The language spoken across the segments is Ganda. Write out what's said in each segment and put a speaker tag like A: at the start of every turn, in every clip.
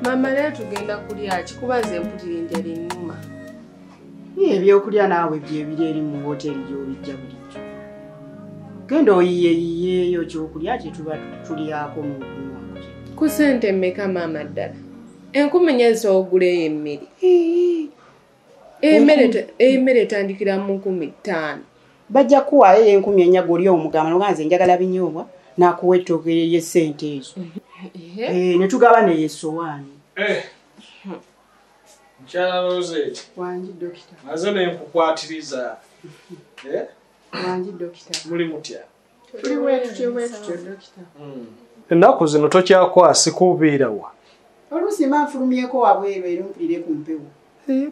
A: Mama leo tugenda kulya kikubaze mpulira enjala ennuma.
B: Ebyokulya naawe byebiri eri mu hoteri gy'obijja bulijjo. Genda oyiyeeyo kyokulya kye tuba tulyako n'okunywa.
A: Ku ssente mmeka maama ddala? 1000 ez'oguleyo emmere. Emmere etandikira mu 15,000.
B: Bajja kuwaayo 10,000 g'oli omugamba oganze njagala binyoobwa n'akuwa ettooke y'essente ezo. Ne tugaba n'esowaani.
C: Mchala Rose.
B: Wanji dokita.
C: Mazone mkukwatiriza.
B: Wanji dokita.
C: Muli mutya.
B: Tuli wetu dokita.
C: Ennaku zino tokyakwasi kubeerawa.
B: Oluusi manfulumyeko wabweru era mpulire ku mpewo.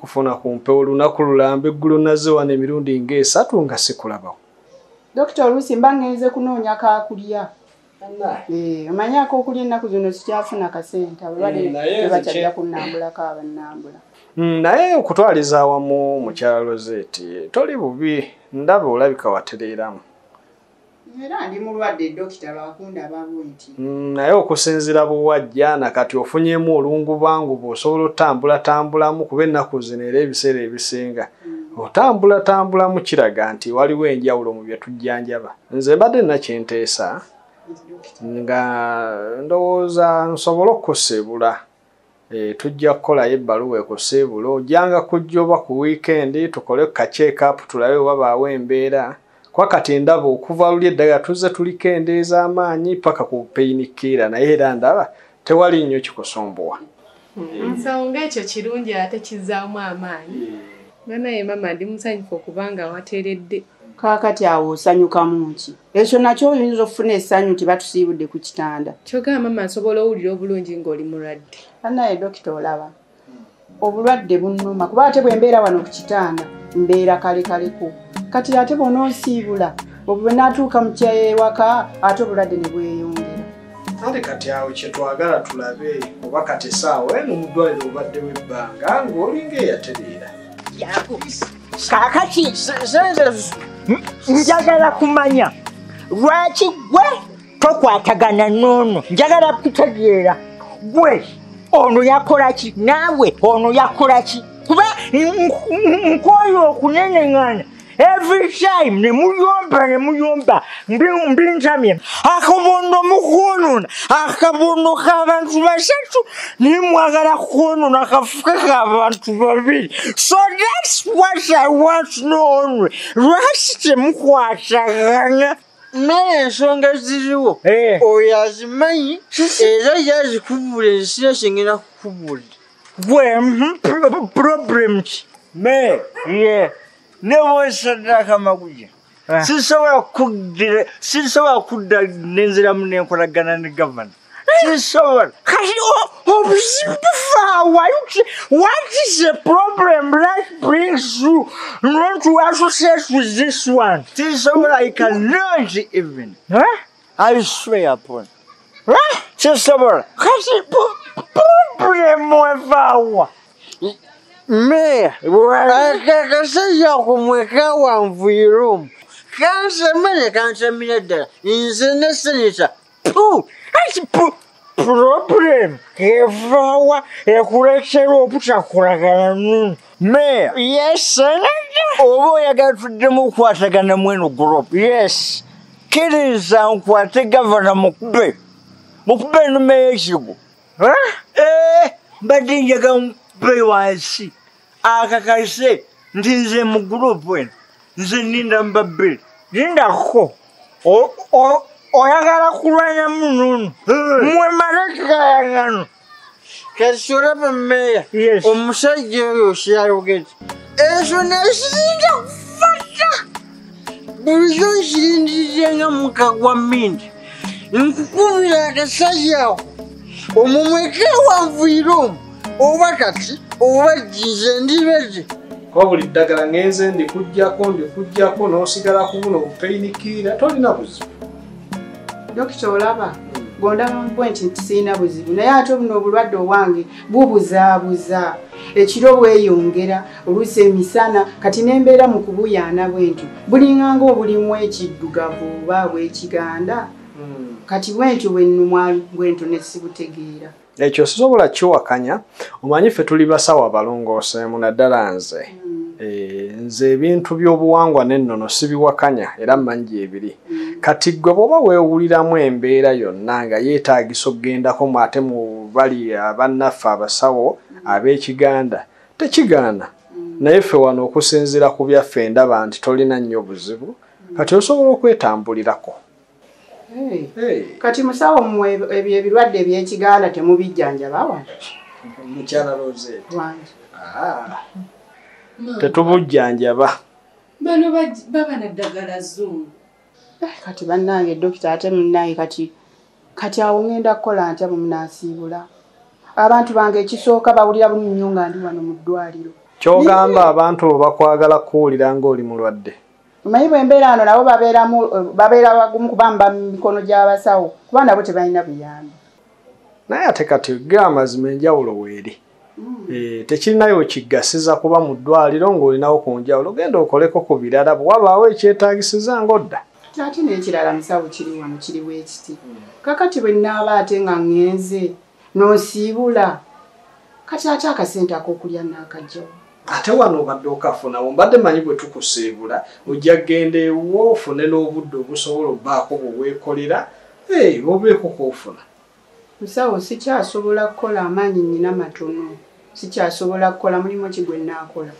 C: Kufuna ku mpewo lunaku lulamba eggulu nazze wano emirundi ng'esatu nga sikulabawo.
B: Dokita oluusi mba ngenze kunoonya kaakulya. Omanyako okulya ennaku zino sikyafuna kasente abalwadde bakyajja kunnambulako abannambula.
C: Naye okutwaliza awamu mukyala Rosette toli bubi ndaba olabika watereeramu.
B: Era ndi mulwadde dokita lwakundababo nti.
C: Naye okusinziira buwajja nakati ofunyemu olungubangu osobola otambula kuba ennaku zino era ebiseera ebisinga. Otambula kiraga nti waliwo enjawulo mu bye tujjanjaba. Nze mbadde nakinteesa nga ndowooza nsobola okuseebula. Tujja kukolayo ebbaluwa ekuseebula ojjanga kujja oba ku weekend tukole ka check up tulabe oba baawo embeera. Kwa kati ndaba okuva luli eddagala tuzze tuliko endeeza amaanyi paka ku painkiller naye era ndaba tewali nnyo kikusumbuwa.
A: Nsonga ekyo kirungi ate kizzaamu amaanyi. Naye mama ndi musanyufu okubanga wateeredde.
B: Kaakati awo osanyukamu ki? Ekyo nakyo oyinza okufuna essanyu nti batusiibudde ku kitanda.
A: Kyogamba mama nsobola owulira obulungi ng'oli mulwadde.
B: Naye dokita olaba obulwadde bunnuma kuba ate bwe mbeera wano ku kitanda mbeera kalekaleko. Kati ate bw'onoosiibula obwe n'atuuka mu kyewaka ate obulwadde ne bweyongera.
C: Ate kati awo kye twagala tulabe oba kati essaawa eno mu ddwaliro obadde w'ebbanga ng'olinga eyatereera.
D: Kaakati njagala kumanya lwaki gwe tokwatagana n'ono njagala kutegeera gwe ono yakola ki naawe ono yakola ki kuba nkooyo okunenengana every time nemuyomba mbinjamye akabondo mukwonona akabondo k'abantu basatu nimwagala kwonona akafuka k'abantu babiri. So that's what I want to know only. Lwaki temukwatagana?
E: Naye ensonga ziriwo oyo azimanyi era yazikubula ensira kyengenda kukubula.
D: Gwe problem ki? Me nebwesaddaaka amaguja sisobola kudda nenziramu nenkolagana ne gavana sisobola. Kati obuzibu bufaawa. What is the problem that brings you not to associate with this one?
E: Sisobola, I cannot even. I swear upon.
D: Sisobola. Kati problem wefaawa.
E: Meya, akakasajja kumweka wanvuirumu kansemanye kansemine ddala nze ne seneta
D: Kati problem evaawa ekuleetera obutakolagana n'ono. Meya.
E: Yes, seneta.
D: Oba oyagala tuddemu okukwatagana mweno group.
E: Yes.
D: Kkiriza nkwate gavana mukube ennume y'ekigo. Mbadde njagala mukube wansi akakase nti nze mu gurupu eno nze nninda mu babiri lindako oyagala kulwanyamu n'ono mwemale tukayagano.
E: Kati olaba meya omusajja oyo kyayogedde ekyo nekirinda kufata bulijo nkirindirire nga mukagwa mindi nkukubira akasajja ako omumweke wanvuire omu oba kati oba jinze ndibedde
C: kuba buli ddagala ngenze ndikuggyako n'osigala ku buno bupainkiller tolina buzibu.
B: Dokita olaba gonda mpwenti nti sirina buzibu naye ate buno obulwadde owange bubuzaabuza ekiro bweyongera oluusi emisana kati nembeera mu kubuyaana bwentu bulinganga obulimu ekiddugavu oba bwekiganda kati bwentu bwennumwa bwentu nesibutegeera.
C: ekyo sisobola kiwakanya. Omanyi ffe tuli basawo abalongooseemu naddala nze. Nze ebintu by'obuwangwa n'ennono sibiwakanya era mmanyi ebiri. Kati ggwe bw'oba weewuliramu embeera yonna nga yeetaagisa okgendako mu ate mu bali abannaffe abasawo ab'Ekiganda tekigaana. Naye ffe wano okusinziira ku byaffe ndaba nti tolina nnyo buzibu kati osobola okwetambulirako.
B: Kati musawo mmwe ebyo ebirwadde eby'Ekiganda temubijjanjaba wano?
C: Mukyala Rose tetubujjanjaba.
A: Bano baba na ddagala zungu.
B: Kati bannange dokita ate munnange kati awo ngenda kukola ntya munaasiibula. Abantu bange ekisooka bawulira buli nnyo nga ndi wano mu ddwaliro.
C: Kyogamba abantu bakwagala kuwulira ng'oli mulwadde.
B: Omanyi bw'embeera wano nabo babeera wagumu kubamba mu mikono gy'abasawo kuba nabo tebalina buyambi.
C: Naye ate kati ge amazima enjawulo weeri. Tekirinayo kigasiza kuba mu ddwaliro ng'olinawo ku njawulo genda okoleko ku birala bwe wabaawo ekyetaagisiza ng'odda.
B: Ate n'ekirala musawo kiri wano kiri bwekiti. Kakati bwe nnaaba ate nga ŋŋenze n'osiibula kati ate akasente ak'okulya n'akajjawo.
C: Ate wano obadde okafuna mbadde manyi bwe tukusiibula ojja kgenda ewo ofune n'obudde obusobola obbaako bwe weekolera obeeko koofuna.
B: Musawo sikyasobola kukola amaanyi nnina matono. Sikyasobola kukola mulimu ki gwe nnaakola.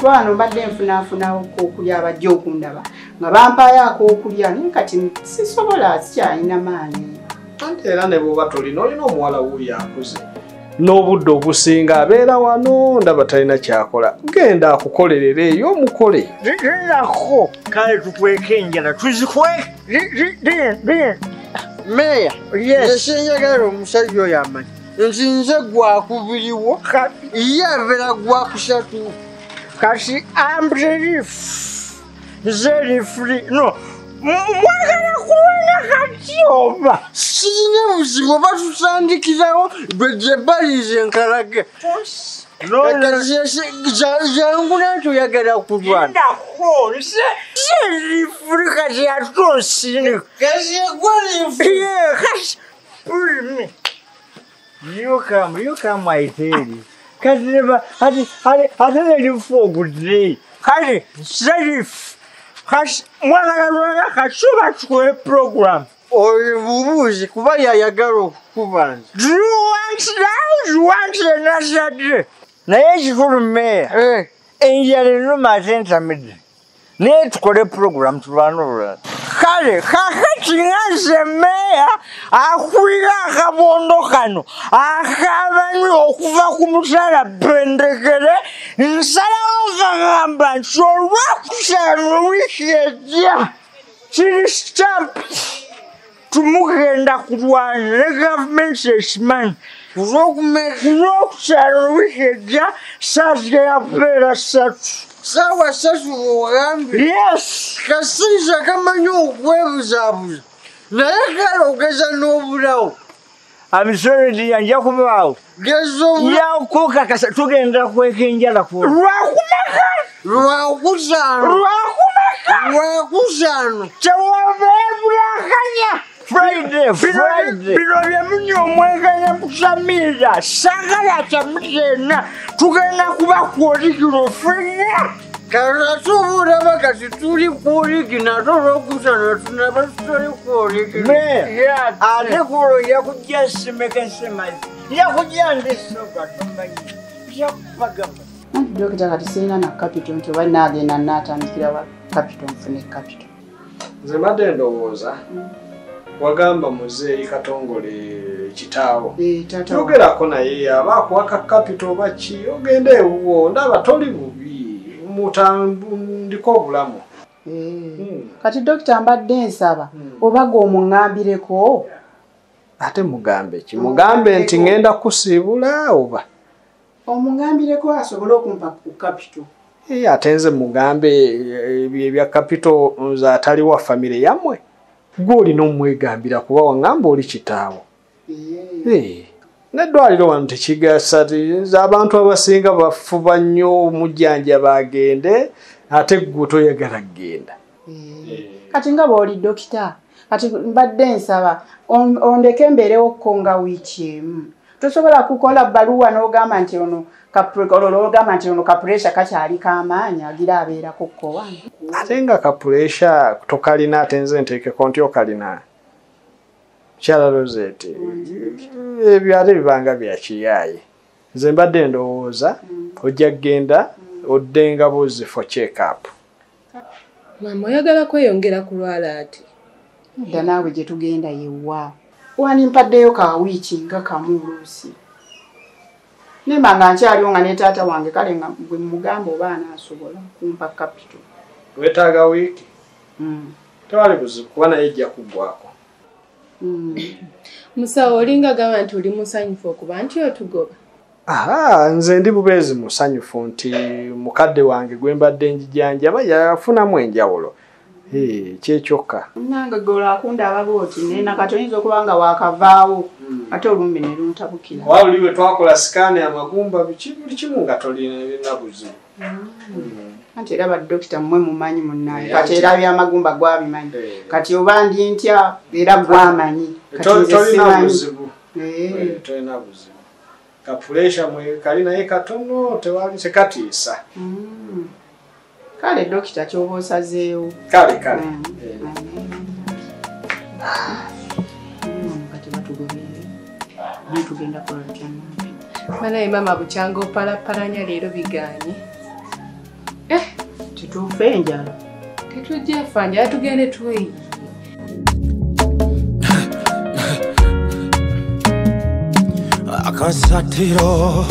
B: Wano mbadde nfunaafunawo okulya abajja okundaba nga bampaayo ak'okulya naye kati sisobola sikyalina maanyi.
C: Ate era ne bw'oba tolina olina omuwala wuuyo akuze n'obudde obusinga abeera wano ndaba talina kyakola genda akukolerera eyo omukole.
E: Nako kale tukweke enjala tuzikweke. Meya, nsinjagala omusajja oyo amanyi nti nze gwakubiriwo ye abeera gwakusatu. Kati I'm relief. Nze rifuli no mwagala kubona kati oba sirina buzibu oba tutandikirawo bwe gye balize nkalage. Jangu nanti oyagala kulwana. Ndako nze rifuli kati atonsini. Kati egwa rifuli. Yeah, kati pull me. You come I tell you. Kati never had a for good day. Kati serif. Kati mwagala lwana kasuba tukole program. Obubuuzi kuba yayagala okukubanza. Do you want another day? Naye ekikulu meya enjala ennuma ate entamidde naye tukole program tulwana olulala. Kale kakati nga nze meya akulira akabondo kano akabanyi okuva ku mutala Bendekere nsalawo nkagamba nti olwakusano wiiki ejja kiri stamp tumugenda kulwana ne gavumenti ekimanyi kulwokusano wiiki ejja saasi yabeera 3 sawa 3 ogambe. Yes. Kasirisa kamanyi okwebuzaabuza naye kale ogeza n'obulawo. I'm sorry dear, nja kubaawo. Yakukakasa tugenda kweka enjala ku. Lwakusano. Tewabeebulakanya. Friday. Bino byemunyo omweganya mukusamira sagala kyamutena tugenda kuba kuolikiro ffenna. Kasasuubula bakati tuli kuolikina ate olwokusano tunaba tutali kuolikina. Ate kulo yakujja semekesemazi yakujja ndisoka tomanyi yakupagama.
B: Dokita kati sirina na capital nti oba naagenda naatandikira wa capital nfune capital.
C: Nze mbadde ndowooza wagamba muzeeyi Katongole kitaawo yogerako naye aba akuwaka capital oba ki ogende ewuwo ndaba toli bubi mutandiko obulamu.
B: Kati dokita mbadde nsaba oba gw'omuŋŋambireko.
C: Ate mugambe ki? Mugambe nti ngenda kusiibula oba
B: omuŋŋambireko asobole okumpa ku capital.
C: Ate nze mugambe ebya capital nze atali wa famire yammwe gw'olina omwegambira kuba waŋŋamba oli kitaawo. N'eddwaliro wano tekigasa abantu abasinga bafuba nnyo omujjanjaba agende ate ggwe toyagala kgenda.
B: Kati nga bw'oli dokita kati mbadde nsaba ondeke mbeerewokko nga wiiki emu tosobola kukola baluwa n'ogamba nti ono ologamba nti ono kapuresha kakyali k'amaanyi agira abeerako kkowa.
C: Ate nga kapuresha tokalina ate nze nteekeko nti okalina. Kyala Rosette, ebyo ate bibanga bya kiyaaye. Nze mbadde ndowooza ojja kgenda oddenga buzi for check up.
A: Mama oyagala kweyongera kulwala ati?
B: Dda naawe gye tugenda yewa. Wanimpaddeyo ka wiiki nga kamu oluusi. Nemba nga nkyaliwo nga ne taata wange kale nga bwe mugamba oba anaasobola kumpa kapito.
C: Weetaaga wiiki? Tewali buzibu kuba naye ejja kuggwako.
A: Musawo olinga gamba nti oli musanyufu okuba nti otugoba?
C: Nze ndi bubeezi musanyufu nti mukadde wange gwe mbadde njijanjaba yafunamu enjawulo. Kyekyokka.
B: Nange gwe akundaba bw'oti nena kati oyinza okuba nga waakavaawo ate olumbe ne luntabukira.
C: Wali we twakola sikaani amagumba buli kimu nga tolina buzibu.
B: Anti era badokita mmwe mumanyi munnaye kati era byamagumba gwabimanyi kati oba ndi ntya era gwamanyi
C: tolina buzibu. Tolina buzibu. Kapuresha mwe kali naye katono tewali sekatiisa.
B: Kale dokita ky'oba osazeewo.
C: Kale.
B: Kati batugoberere. Tugenda kola tutya.
A: Manaye mama bukyanga opalapalanya leero biganye.
B: Tituufe enjala.
A: Tetujja fa njala tugende tweyi.
F: Akasatiro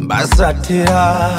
F: Basatira